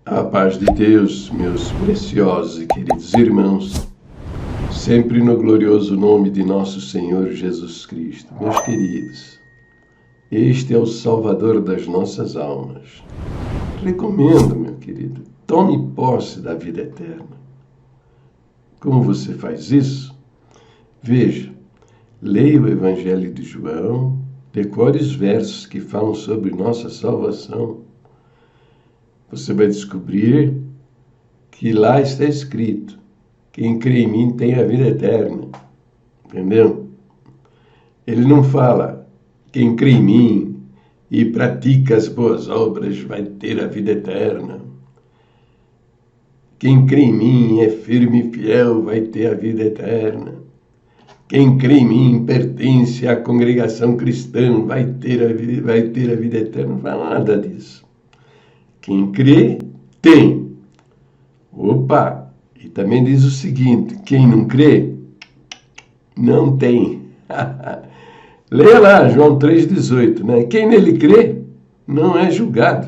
A paz de Deus, meus preciosos e queridos irmãos, sempre no glorioso nome de nosso Senhor Jesus Cristo. Meus queridos, este é o Salvador das nossas almas. Recomendo, meu querido, tome posse da vida eterna. Como você faz isso? Veja, leia o Evangelho de João, decore os versos que falam sobre nossa salvação. Você vai descobrir que lá está escrito: quem crê em mim tem a vida eterna. Entendeu? Ele não fala: quem crê em mim e pratica as boas obras vai ter a vida eterna. Quem crê em mim é firme e fiel vai ter a vida eterna. Quem crê em mim pertence à congregação cristã vai ter a vida eterna. Não fala nada disso. Quem crê, tem. Opa! E também diz o seguinte: quem não crê, não tem. Leia lá, João 3,18, né? Quem nele crê, não é julgado.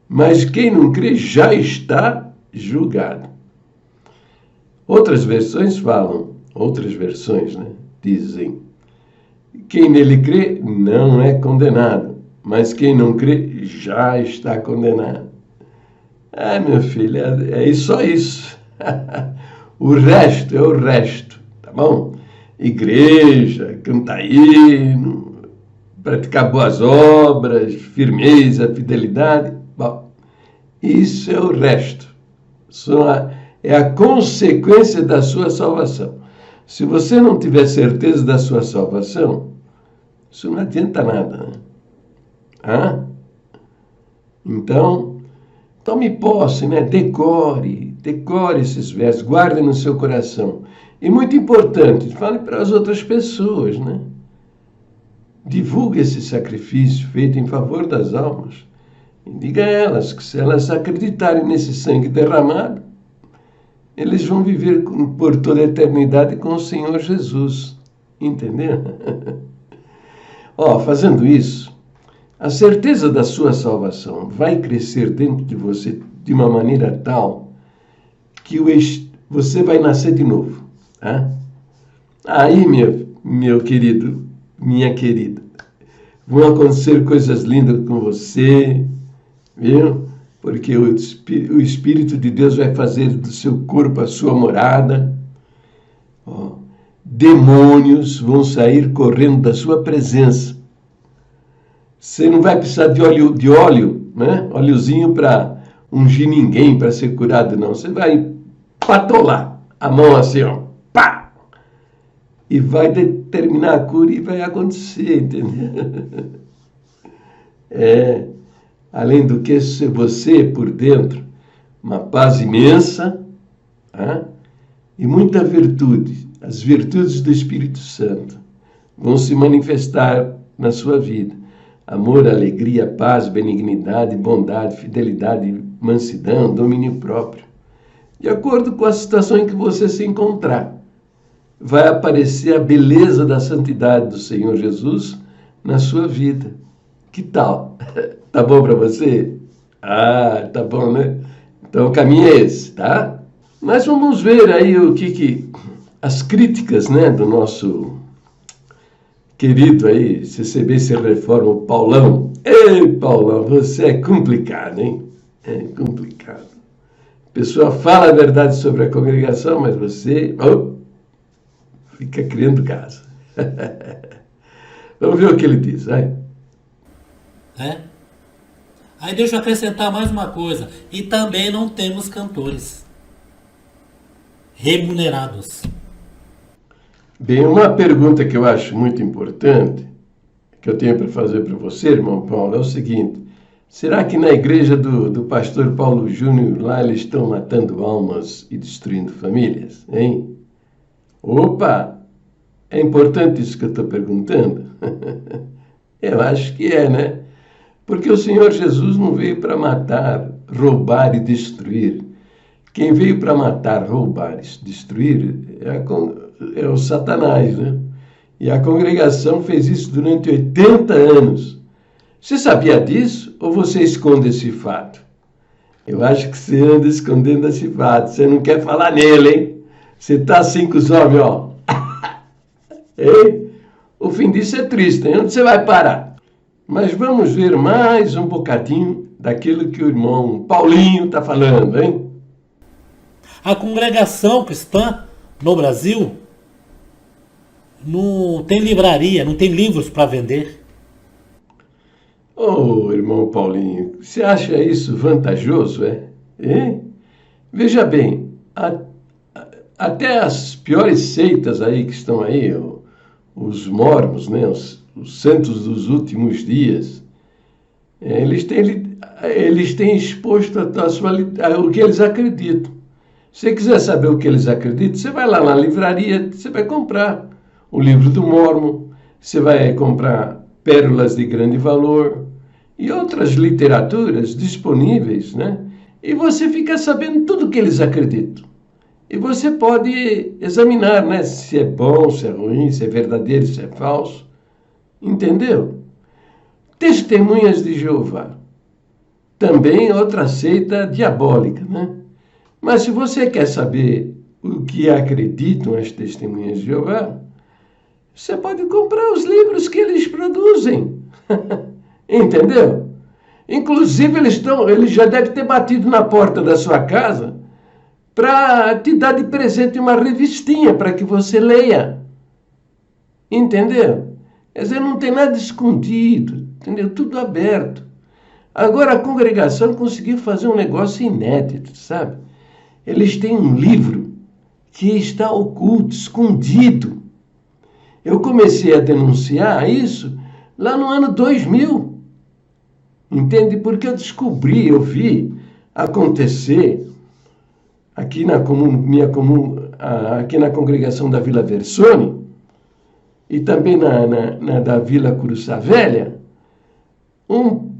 Mas quem não crê, já está julgado. Outras versões, né? Dizem: quem nele crê, não é condenado. Mas quem não crê, já está condenado. Ah, meu filho, é só isso. O resto é o resto, tá bom? Igreja, cantar hino, praticar boas obras, firmeza, fidelidade. Bom, isso é o resto. É a consequência da sua salvação. Se você não tiver certeza da sua salvação, isso não adianta nada, né? Então, tome posse, né? Decore esses versos, guarde no seu coração. E muito importante, fale para as outras pessoas, né? Divulgue esse sacrifício feito em favor das almas. E diga a elas que se elas acreditarem nesse sangue derramado, eles vão viver por toda a eternidade com o Senhor Jesus. Entendeu? Fazendo isso, a certeza da sua salvação vai crescer dentro de você de uma maneira tal que você vai nascer de novo. Tá? Aí, meu querido, minha querida, vão acontecer coisas lindas com você, viu? Porque o Espírito de Deus vai fazer do seu corpo a sua morada. Demônios vão sair correndo da sua presença. Você não vai precisar de óleo, né? Óleozinho para ungir ninguém, para ser curado, não. Você vai patolar a mão assim, pá! E vai determinar a cura e vai acontecer, entendeu? Além do que, você por dentro, uma paz imensa, e muita virtude. As virtudes do Espírito Santo vão se manifestar na sua vida. Amor, alegria, paz, benignidade, bondade, fidelidade, mansidão, domínio próprio. De acordo com a situação em que você se encontrar, vai aparecer a beleza da santidade do Senhor Jesus na sua vida. Que tal? Tá bom para você? Tá bom, né? Então o caminho é esse, tá? Mas vamos ver aí o que as críticas, né, do nosso querido aí, CCB Se Reforma, o Paulão. Ei, Paulão, você é complicado, hein? É complicado. A pessoa fala a verdade sobre a congregação, mas você fica criando casa. Vamos ver o que ele diz, vai. Aí deixa eu acrescentar mais uma coisa. E também não temos cantores remunerados. Bem, uma pergunta que eu acho muito importante, que eu tenho para fazer para você, irmão Paulo, é o seguinte: será que na igreja do pastor Paulo Júnior, lá eles estão matando almas e destruindo famílias, hein? Opa! É importante isso que eu estou perguntando? Eu acho que é, né? Porque o Senhor Jesus não veio para matar, roubar e destruir. Quem veio para matar, roubar e destruir é o Satanás, né? E a congregação fez isso durante 80 anos. Você sabia disso ou você esconde esse fato? Eu acho que você anda escondendo esse fato. Você não quer falar nele, hein? Você tá assim com os homens, ó. Ei? O fim disso é triste, hein? Onde você vai parar? Mas vamos ver mais um bocadinho daquilo que o irmão Paulinho está falando, hein? A congregação cristã no Brasil não tem livraria, não tem livros para vender. Ô, irmão Paulinho, você acha isso vantajoso, é? Hein? Veja bem, até as piores seitas aí que estão aí, os mormons, né, os santos dos últimos dias, eles têm exposto o que eles acreditam. Se você quiser saber o que eles acreditam, você vai lá na livraria, você vai comprar o livro do Mormon, você vai comprar Pérolas de Grande Valor e outras literaturas disponíveis, né? E você fica sabendo tudo o que eles acreditam. E você pode examinar, né? Se é bom, se é ruim, se é verdadeiro, se é falso. Entendeu? Testemunhas de Jeová. Também outra seita diabólica, né? Mas se você quer saber o que acreditam as testemunhas de Jeová, você pode comprar os livros que eles produzem. Entendeu? Inclusive, eles já devem ter batido na porta da sua casa para te dar de presente uma revistinha para que você leia. Entendeu? Quer dizer, não tem nada escondido, entendeu? Tudo aberto. Agora a congregação conseguiu fazer um negócio inédito, sabe? Eles têm um livro que está oculto, escondido. Eu comecei a denunciar isso lá no ano 2000. Entende? Porque eu vi acontecer aqui aqui na congregação da Vila Versone e também da Vila Curuçá Velha, um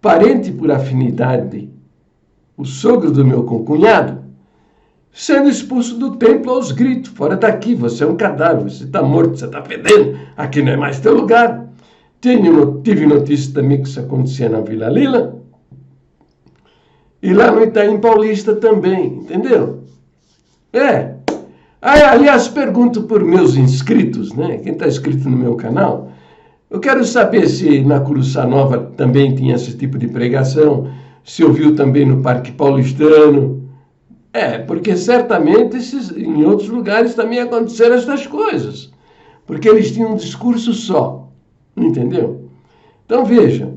parente por afinidade, o sogro do meu concunhado, sendo expulso do templo aos gritos: fora daqui, você é um cadáver, você está morto, você está fedendo, aqui não é mais teu lugar. Tive notícia também que isso acontecia na Vila Lila e lá no Itaim Paulista também, entendeu? Aí, aliás, pergunto por meus inscritos, né? Quem está inscrito no meu canal, eu quero saber se na Curuçá Nova também tinha esse tipo de pregação, se ouviu também no Parque Paulistano. Porque certamente em outros lugares também aconteceram essas coisas, porque eles tinham um discurso só, entendeu? Então veja,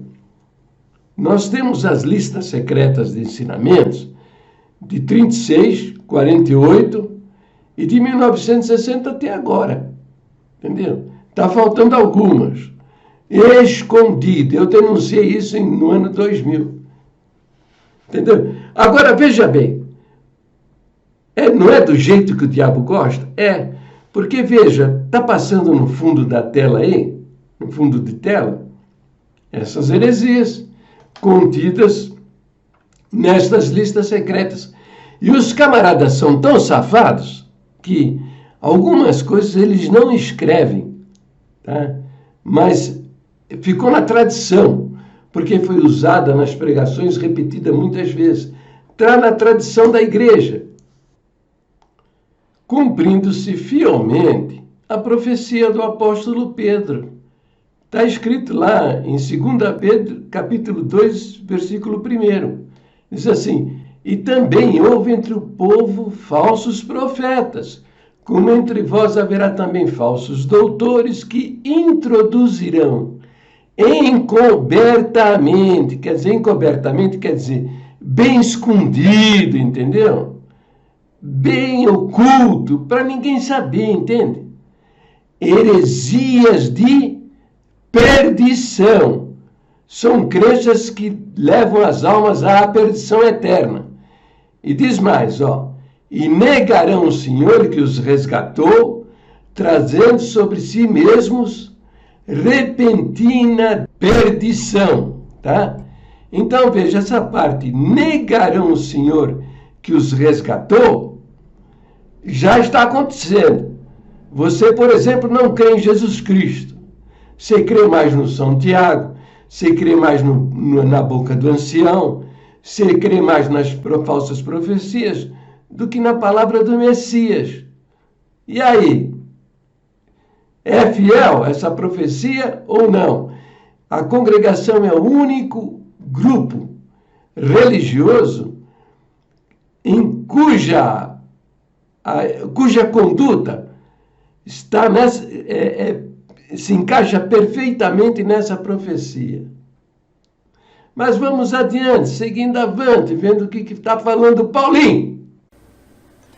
nós temos as listas secretas de ensinamentos de 36, 48 e de 1960 até agora, entendeu? Está faltando algumas. Escondido. Eu denunciei isso no ano 2000. Entendeu? Agora, veja bem. Não é do jeito que o diabo gosta? Porque, veja, está passando no fundo da tela aí, no fundo de tela, essas heresias contidas nestas listas secretas. E os camaradas são tão safados que algumas coisas eles não escrevem, tá? Mas ficou na tradição, porque foi usada nas pregações, repetida muitas vezes. Está na tradição da igreja, cumprindo-se fielmente a profecia do apóstolo Pedro. Está escrito lá em 2 Pedro, capítulo 2, versículo 1. Diz assim: e também houve entre o povo falsos profetas, como entre vós haverá também falsos doutores que introduzirão encobertamente, quer dizer, bem escondido, entendeu? Bem oculto, para ninguém saber, entende? Heresias de perdição. São crenças que levam as almas à perdição eterna. E diz mais, e negarão o Senhor que os resgatou, trazendo sobre si mesmos repentina perdição, tá? Então, veja essa parte, negarão o Senhor que os resgatou, já está acontecendo. Você, por exemplo, não crê em Jesus Cristo. Você crê mais no São Tiago, você crê mais na boca do ancião, se crê mais nas falsas profecias do que na palavra do Messias. E aí? É fiel essa profecia ou não? A congregação é o único grupo religioso em cuja conduta está se encaixa perfeitamente nessa profecia. Mas vamos adiante, seguindo avante, vendo o que está falando Paulinho.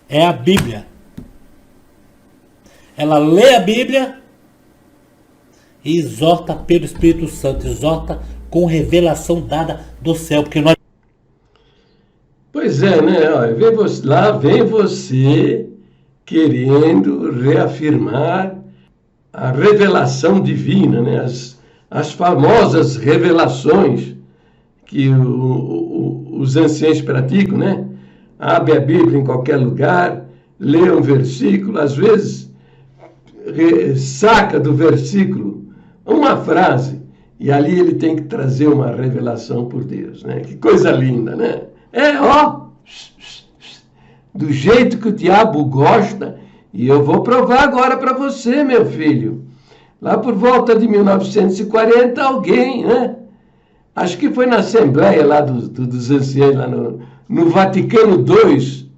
É a Bíblia. Ela lê a Bíblia e exorta pelo Espírito Santo, exorta com revelação dada do céu, porque nós... Pois é, né? Lá vem você querendo reafirmar a revelação divina, né? As famosas revelações que os anciãos praticam, né? Abre a Bíblia em qualquer lugar, lê um versículo, às vezes saca do versículo uma frase, e ali ele tem que trazer uma revelação por Deus, né? Que coisa linda, né? Do jeito que o diabo gosta, e eu vou provar agora para você, meu filho. Lá por volta de 1940, alguém, né? Acho que foi na Assembleia lá dos anciãos, lá no Vaticano II,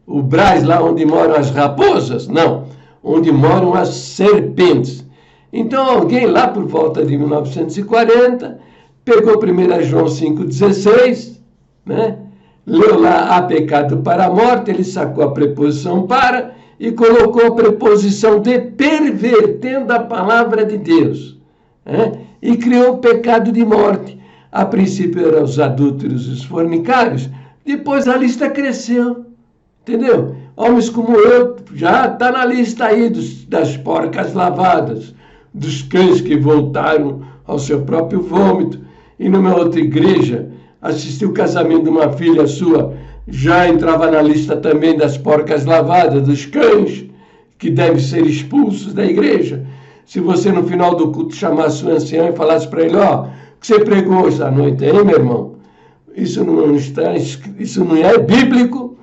o Brás, lá onde moram as raposas? Não, onde moram as serpentes. Então alguém lá por volta de 1940 pegou 1 João 5,16, né? Leu lá há pecado para a morte, ele sacou a preposição para e colocou a preposição de, pervertendo a palavra de Deus, né? E criou o pecado de morte. A princípio eram os adúlteros e os fornicários, depois a lista cresceu, entendeu? Homens como eu, já está na lista aí das porcas lavadas, dos cães que voltaram ao seu próprio vômito. E numa outra igreja, assisti o casamento de uma filha sua, já entrava na lista também das porcas lavadas, dos cães, que devem ser expulsos da igreja. Se você no final do culto chamasse o ancião e falasse para ele, o que você pregou esta noite, hein, meu irmão? Isso não é bíblico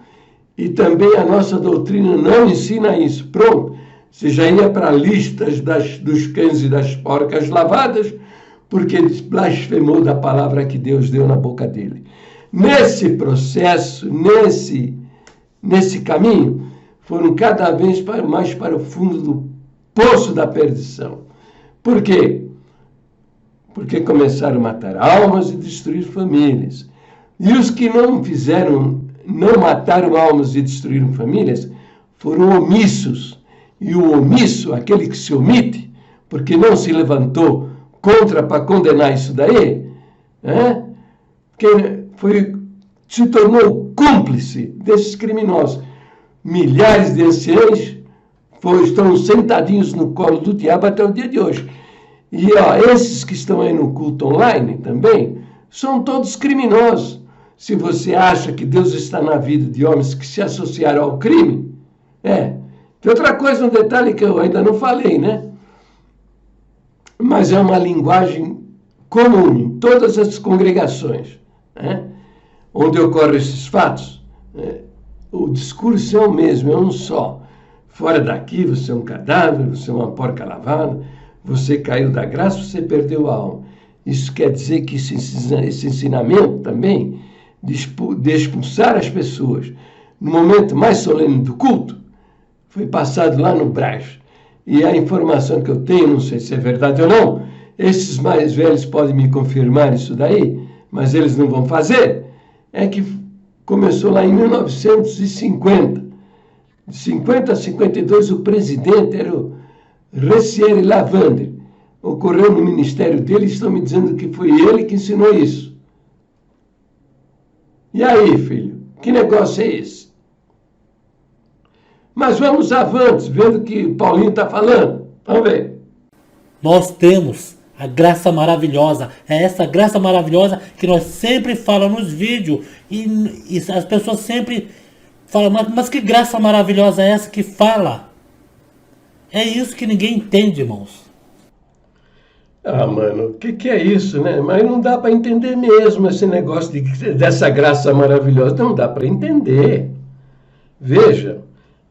e também a nossa doutrina não ensina isso. Pronto, você já ia para listas dos cães e das porcas lavadas, porque ele blasfemou da palavra que Deus deu na boca dele. Nesse processo, nesse caminho, foram cada vez mais para o fundo do poço da perdição. Por quê? Porque começaram a matar almas e destruir famílias. E os que não mataram almas e destruíram famílias, foram omissos. E o omisso, aquele que se omite, porque não se levantou para condenar isso daí, né? Se tornou cúmplice desses criminosos. Milhares de anciãos estão sentadinhos no colo do diabo até o dia de hoje. E esses que estão aí no culto online também, são todos criminosos. Se você acha que Deus está na vida de homens que se associaram ao crime, tem outra coisa, um detalhe que eu ainda não falei, né? Mas é uma linguagem comum em todas as congregações, né? Onde ocorrem esses fatos. O discurso é o mesmo, é um só. Fora daqui, você é um cadáver, você é uma porca lavada, você caiu da graça, você perdeu a alma. Isso quer dizer que esse ensinamento também de expulsar as pessoas no momento mais solene do culto foi passado lá no Brás. E a informação que eu tenho, não sei se é verdade ou não, esses mais velhos podem me confirmar isso daí, mas eles não vão fazer, é que começou lá em 1950. De 50 a 52, o presidente era o Recieri Lavander. Ocorreu no ministério dele, estão me dizendo que foi ele que ensinou isso. E aí, filho, que negócio é esse? Mas vamos avante, vendo o que Paulinho está falando. Vamos ver. Nós temos a graça maravilhosa. É essa graça maravilhosa que nós sempre falamos nos vídeos. E as pessoas sempre falam, mas que graça maravilhosa é essa que fala? É isso que ninguém entende, irmãos. Ah, mano, o que é isso, né? Mas não dá para entender mesmo esse negócio dessa graça maravilhosa. Não dá para entender. Veja,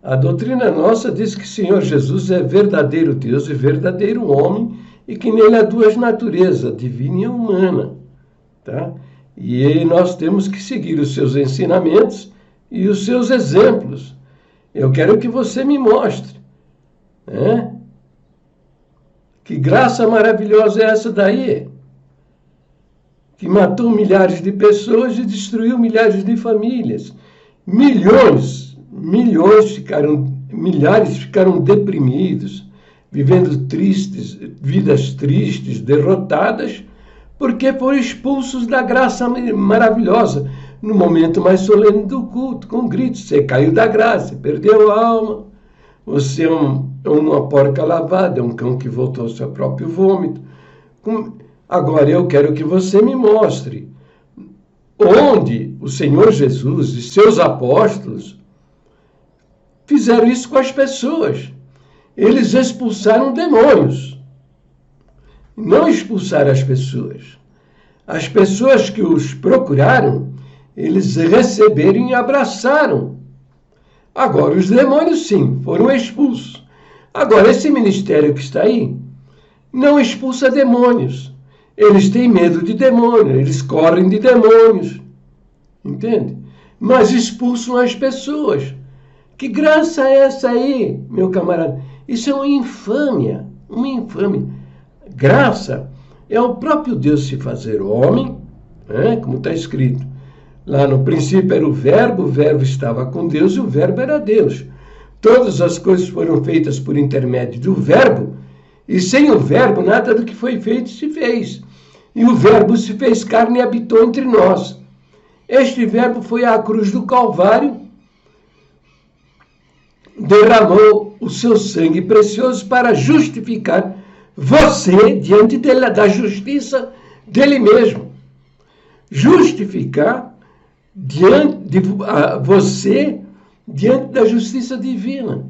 a doutrina nossa diz que o Senhor Jesus é verdadeiro Deus e verdadeiro homem e que nele há duas naturezas, divina e humana, tá? E nós temos que seguir os seus ensinamentos e os seus exemplos. Eu quero que você me mostre, né? Que graça maravilhosa é essa daí? Que matou milhares de pessoas e destruiu milhares de famílias. Milhares ficaram deprimidos, vivendo vidas tristes, derrotadas, porque foram expulsos da graça maravilhosa, no momento mais solene do culto, com gritos: você caiu da graça, perdeu a alma, você é uma porca lavada, é um cão que voltou ao seu próprio vômito. Agora eu quero que você me mostre onde o Senhor Jesus e seus apóstolos fizeram isso com as pessoas. Eles expulsaram demônios, não expulsaram as pessoas. As pessoas que os procuraram, eles receberam e abraçaram. Agora, os demônios, sim, foram expulsos. Agora, esse ministério que está aí não expulsa demônios. Eles têm medo de demônios, eles correm de demônios, entende? Mas expulsam as pessoas. Que graça é essa aí, meu camarada? Isso é uma infâmia, uma infâmia. Graça é o próprio Deus se fazer homem, né? Como está escrito. Lá no princípio era o verbo estava com Deus e o verbo era Deus. Todas as coisas foram feitas por intermédio do verbo, e sem o verbo nada do que foi feito se fez. E o verbo se fez carne e habitou entre nós. Este verbo foi à cruz do Calvário, derramou o seu sangue precioso para justificar você diante da justiça dele mesmo. Justificar você diante da justiça divina,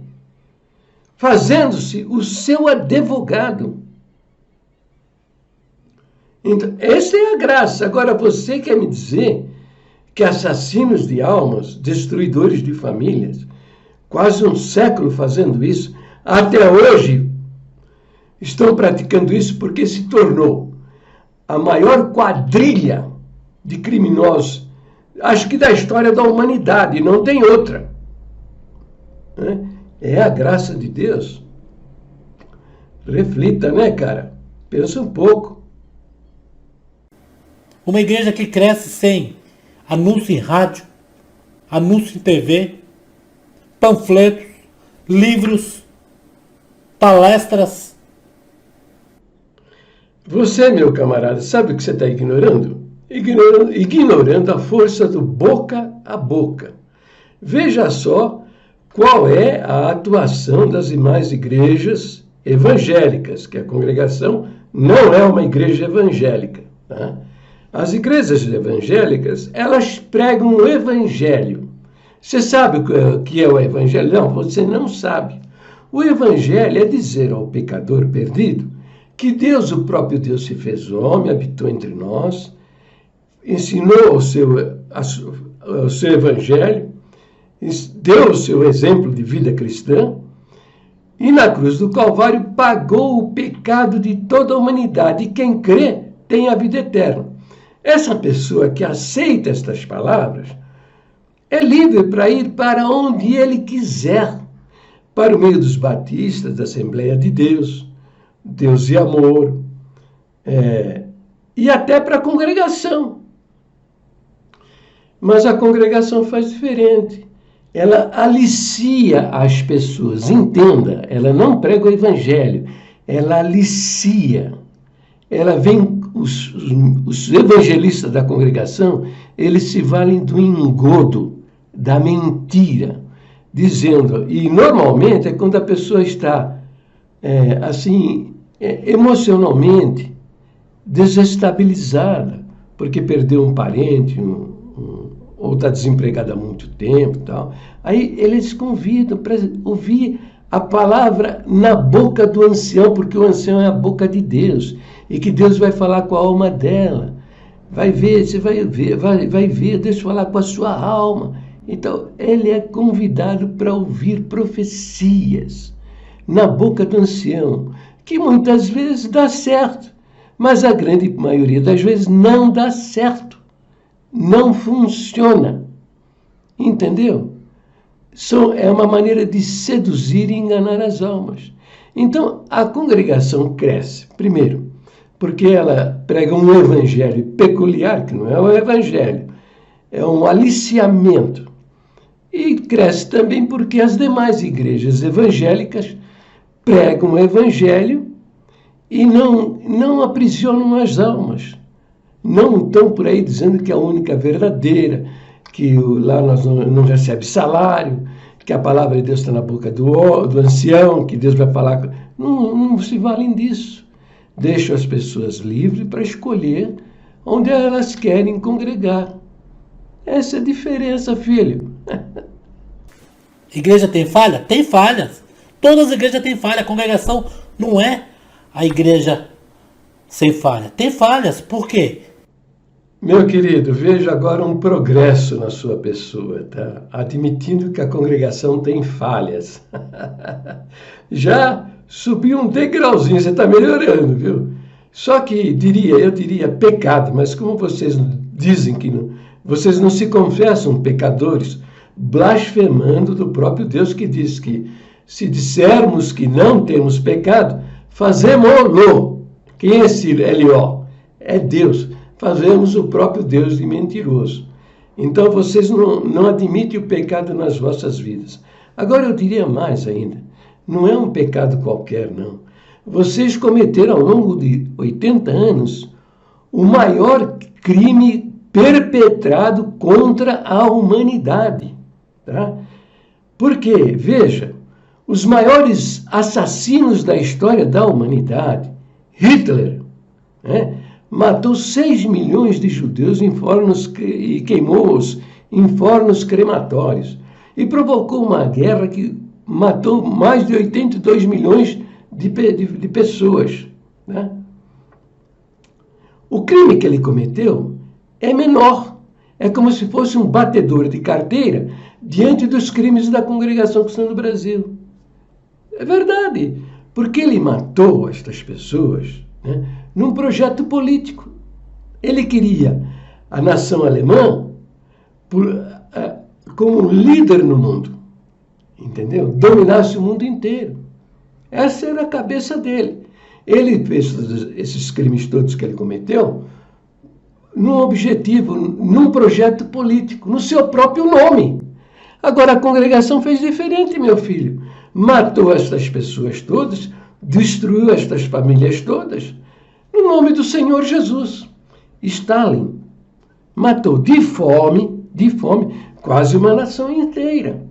fazendo-se o seu advogado. Então, essa é a graça. Agora, você quer me dizer que assassinos de almas, destruidores de famílias, quase um século fazendo isso, até hoje estão praticando isso porque se tornou a maior quadrilha de criminosos, acho que da história da humanidade, não tem outra. É a graça de Deus. Reflita, né, cara? Pensa um pouco. Uma igreja que cresce sem anúncio em rádio, anúncio em TV, panfletos, livros, palestras. Você, meu camarada, sabe o que você está ignorando? Ignorando a força do boca a boca. Veja só qual é a atuação das demais igrejas evangélicas, que a congregação não é uma igreja evangélica, tá? As igrejas evangélicas, elas pregam o evangelho. Você sabe o que é o evangelho? Não, você não sabe. O evangelho é dizer ao pecador perdido que Deus, o próprio Deus, se fez homem, habitou entre nós, ensinou o seu evangelho, deu o seu exemplo de vida cristã, e na cruz do Calvário pagou o pecado de toda a humanidade. E quem crê tem a vida eterna. Essa pessoa que aceita estas palavras é livre para ir para onde ele quiser, para o meio dos batistas, da Assembleia de Deus, Deus e Amor, e até para a congregação. Mas a congregação faz diferente. Ela alicia as pessoas, entenda, ela não prega o evangelho, ela alicia. Ela vem, os evangelistas da congregação, eles se valem do engodo, da mentira, dizendo, e normalmente é quando a pessoa está, emocionalmente desestabilizada, porque perdeu um parente, ou está desempregado há muito tempo e tal. Aí eles convidam para ouvir a palavra na boca do ancião, porque o ancião é a boca de Deus. e que Deus vai falar com a alma dela. Vai ver, você vai ver Deus falar com a sua alma. Então, ele é convidado para ouvir profecias na boca do ancião, que muitas vezes dá certo, mas a grande maioria das vezes não dá certo, não funciona, entendeu? É uma maneira de seduzir e enganar as almas. Então, a congregação cresce, primeiro, porque ela prega um evangelho peculiar, que não é um evangelho, é um aliciamento. E cresce também porque as demais igrejas evangélicas pregam o evangelho e não aprisionam as almas. Não estão por aí dizendo que é a única verdadeira, que lá nós não recebe salário, que a palavra de Deus está na boca do ancião, que Deus vai falar. Não se valem disso. Deixam as pessoas livres para escolher onde elas querem congregar. Essa é a diferença, filho. Igreja tem falha? Tem falhas. Todas as igrejas têm falha. A congregação não é a igreja sem falha. Tem falhas. Por quê? Meu querido, veja agora um progresso na sua pessoa, tá? Admitindo que a congregação tem falhas. Já subiu um degrauzinho, você está melhorando, viu? Só que eu diria pecado, mas como vocês dizem que não, vocês não se confessam pecadores, blasfemando do próprio Deus, que diz que se dissermos que não temos pecado, fazemos-lo. Quem é esse L.O.? É Deus. Fazemos o próprio Deus de mentiroso. Então vocês não admitem o pecado nas vossas vidas. Agora eu diria mais ainda. Não é um pecado qualquer, não. Vocês cometeram ao longo de 80 anos o maior crime perpetrado contra a humanidade. Tá? Porque, veja, os maiores assassinos da história da humanidade, Hitler, né, matou 6 milhões de judeus e queimou-os em fornos crematórios. E provocou uma guerra que matou mais de 82 milhões de pessoas. Né? O crime que ele cometeu é menor. É como se fosse um batedor de carteira diante dos crimes da Congregação Cristã do Brasil. É verdade, porque ele matou estas pessoas, né, num projeto político. Ele queria a nação alemã como líder no mundo, entendeu? Dominasse o mundo inteiro. Essa era a cabeça dele. Ele fez esses crimes todos que ele cometeu num objetivo, num projeto político, no seu próprio nome. Agora, a congregação fez diferente, meu filho. Matou estas pessoas todas, destruiu estas famílias todas, no nome do Senhor Jesus. Stalin matou de fome, quase uma nação inteira.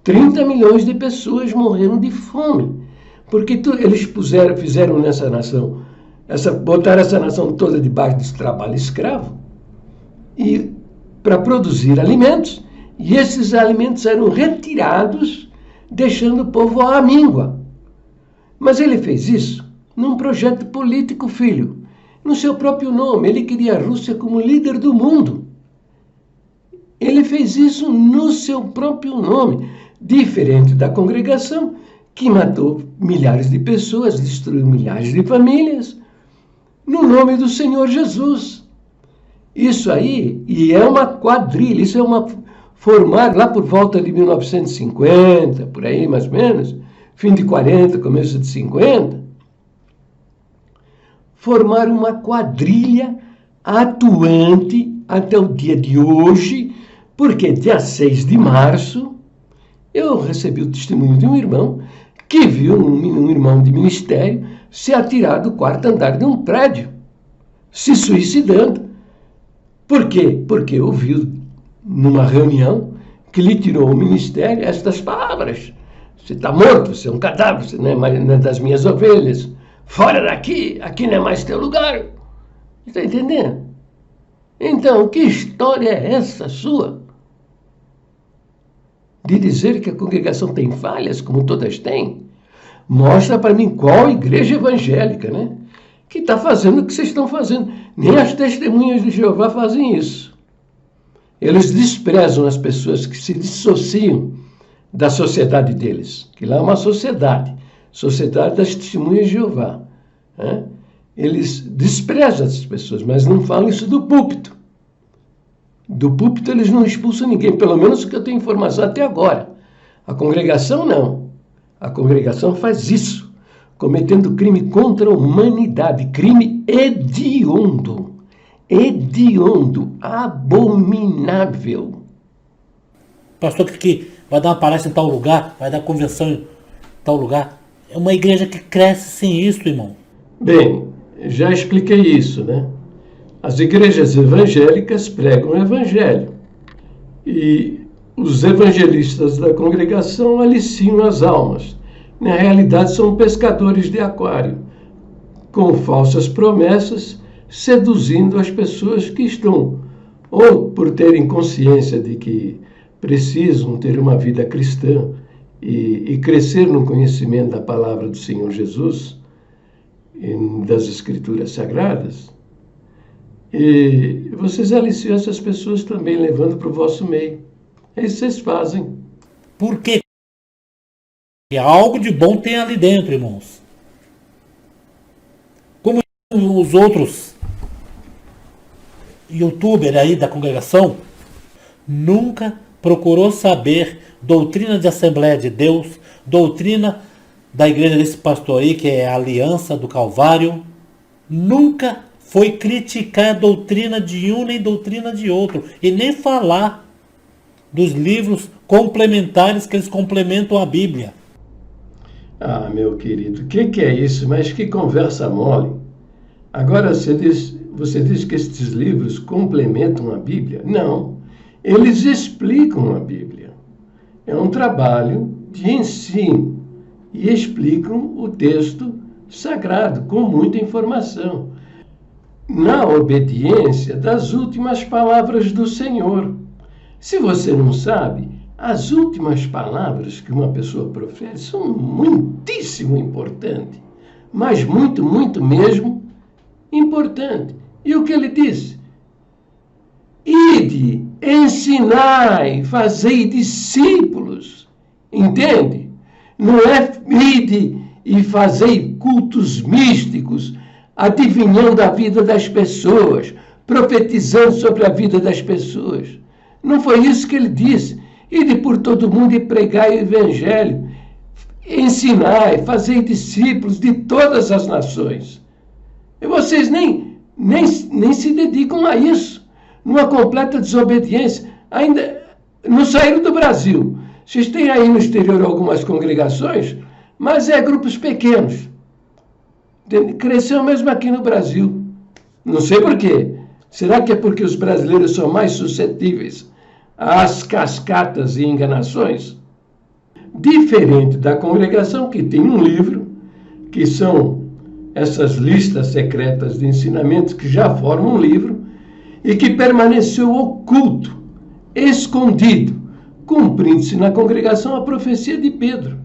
30 milhões de pessoas morreram de fome. Porque eles fizeram nessa nação, botaram essa nação toda debaixo desse trabalho escravo, e para produzir alimentos, e esses alimentos eram retirados, deixando o povo à míngua. Mas ele fez isso num projeto político, filho, no seu próprio nome. Ele queria a Rússia como líder do mundo. Ele fez isso no seu próprio nome, diferente da congregação, que matou milhares de pessoas, destruiu milhares de famílias, no nome do Senhor Jesus. Isso aí, e é uma quadrilha, isso é formar lá por volta de 1950, por aí mais ou menos, fim de 40, começo de 50, formar uma quadrilha atuante até o dia de hoje, porque dia 6 de março eu recebi o testemunho de um irmão que viu um irmão de ministério se atirar do quarto andar de um prédio, se suicidando. Por quê? Porque ouviu numa reunião que lhe tirou o ministério estas palavras: você está morto, você é um cadáver, você não é das minhas ovelhas, fora daqui, aqui não é mais teu lugar. Está entendendo? Então, que história é essa sua? De dizer que a congregação tem falhas, como todas têm? Mostra para mim qual igreja evangélica, né? que está fazendo o que vocês estão fazendo. Nem as testemunhas de Jeová fazem isso. Eles desprezam as pessoas que se dissociam da sociedade deles, que lá é uma sociedade das testemunhas de Jeová. Né? Eles desprezam essas pessoas, mas não falam isso do púlpito. Do púlpito eles não expulsam ninguém, pelo menos que eu tenho informação até agora. A congregação não. A congregação faz isso, cometendo crime contra a humanidade, crime hediondo, abominável. Pastor que vai dar uma palestra em tal lugar, vai dar convenção em tal lugar. É uma igreja que cresce sem isso, irmão. Bem, já expliquei isso, né? As igrejas evangélicas pregam o evangelho. E os evangelistas da congregação aliciam as almas. Na realidade, são pescadores de aquário, com falsas promessas, seduzindo as pessoas que estão, ou por terem consciência de que precisam ter uma vida cristã e crescer no conhecimento da palavra do Senhor Jesus, das Escrituras Sagradas, e vocês aliciam essas pessoas também, levando para o vosso meio. É isso que vocês fazem. Por quê? E algo de bom tem ali dentro, irmãos. Como os outros youtubers aí da congregação nunca procurou saber doutrina de Assembleia de Deus, doutrina da igreja desse pastor aí, que é a Aliança do Calvário, nunca foi criticar a doutrina de um nem doutrina de outro, e nem falar dos livros complementares que eles complementam a Bíblia. Ah, meu querido, o que é isso? Mas que conversa mole. Agora você diz que estes livros complementam a Bíblia? Não, eles explicam a Bíblia. É um trabalho de ensino e explicam o texto sagrado com muita informação, na obediência das últimas palavras do Senhor. Se você não sabe, as últimas palavras que uma pessoa profere são muitíssimo importantes, mas muito, muito mesmo importante. E o que ele disse? Ide, ensinai, fazei discípulos. Entende? Não é ide e fazei cultos místicos, adivinhando a vida das pessoas, profetizando sobre a vida das pessoas. Não foi isso que ele disse. Ide por todo mundo e pregai o evangelho. Ensinai, fazei discípulos de todas as nações. E vocês nem se dedicam a isso. Numa completa desobediência. Ainda não saíram do Brasil. Vocês têm aí no exterior algumas congregações, mas é grupos pequenos. Cresceu mesmo aqui no Brasil. Não sei por quê. Será que é porque os brasileiros são mais suscetíveis às cascatas e enganações? Diferente da congregação, que tem um livro, que são essas listas secretas de ensinamentos que já formam um livro e que permaneceu oculto, escondido, cumprindo-se na congregação a profecia de Pedro,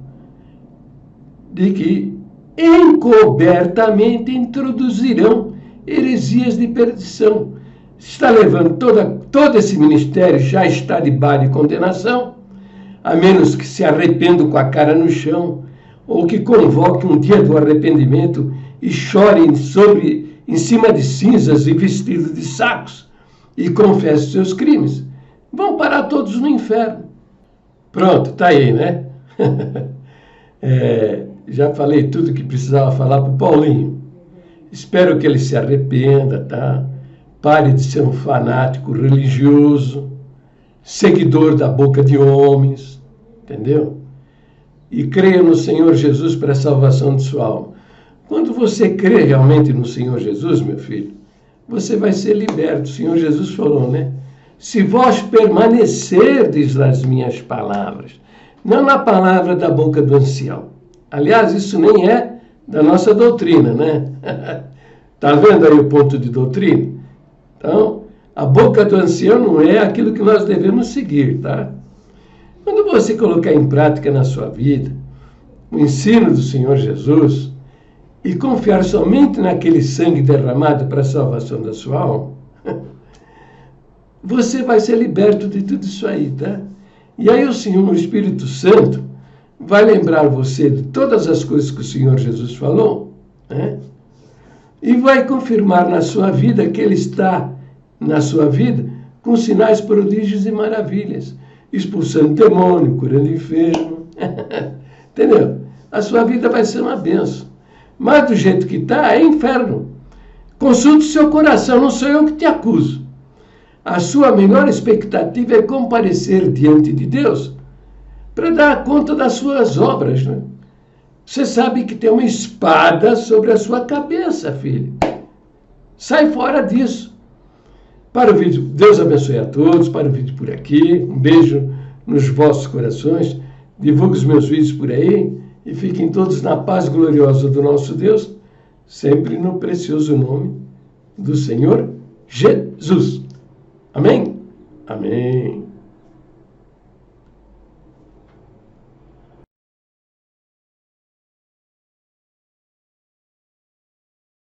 de que encobertamente introduzirão heresias de perdição. Está levando todo esse ministério, já está debaixo de condenação, a menos que se arrependam com a cara no chão, ou que convoque um dia do arrependimento e chorem em cima de cinzas e vestidos de sacos, e confessem seus crimes. Vão parar todos no inferno. Pronto, tá aí, né? Já falei tudo que precisava falar para o Paulinho. Espero que ele se arrependa, tá? Pare de ser um fanático religioso, seguidor da boca de homens, entendeu? E creia no Senhor Jesus para a salvação de sua alma. Quando você crê realmente no Senhor Jesus, meu filho, você vai ser liberto. O Senhor Jesus falou, né? Se vós permanecerdes nas minhas palavras, não na palavra da boca do ancião. Aliás, isso nem é da nossa doutrina, né? Tá vendo aí o ponto de doutrina? Então, a boca do ancião não é aquilo que nós devemos seguir, tá? Quando você colocar em prática na sua vida o ensino do Senhor Jesus e confiar somente naquele sangue derramado para a salvação da sua alma, você vai ser liberto de tudo isso aí, tá? E aí o Senhor, o Espírito Santo, vai lembrar você de todas as coisas que o Senhor Jesus falou, né? E vai confirmar na sua vida que Ele está na sua vida com sinais, prodígios e maravilhas, expulsando demônio, curando enfermo, entendeu? A sua vida vai ser uma bênção. Mas do jeito que está, é inferno. Consulte o seu coração, não sou eu que te acuso. A sua melhor expectativa é comparecer diante de Deus para dar conta das suas obras, né? Você sabe que tem uma espada sobre a sua cabeça, filho. Sai fora disso. Para o vídeo, Deus abençoe a todos. Para o vídeo por aqui. Um beijo nos vossos corações. Divulgue os meus vídeos por aí. E fiquem todos na paz gloriosa do nosso Deus. Sempre no precioso nome do Senhor Jesus. Amém? Amém.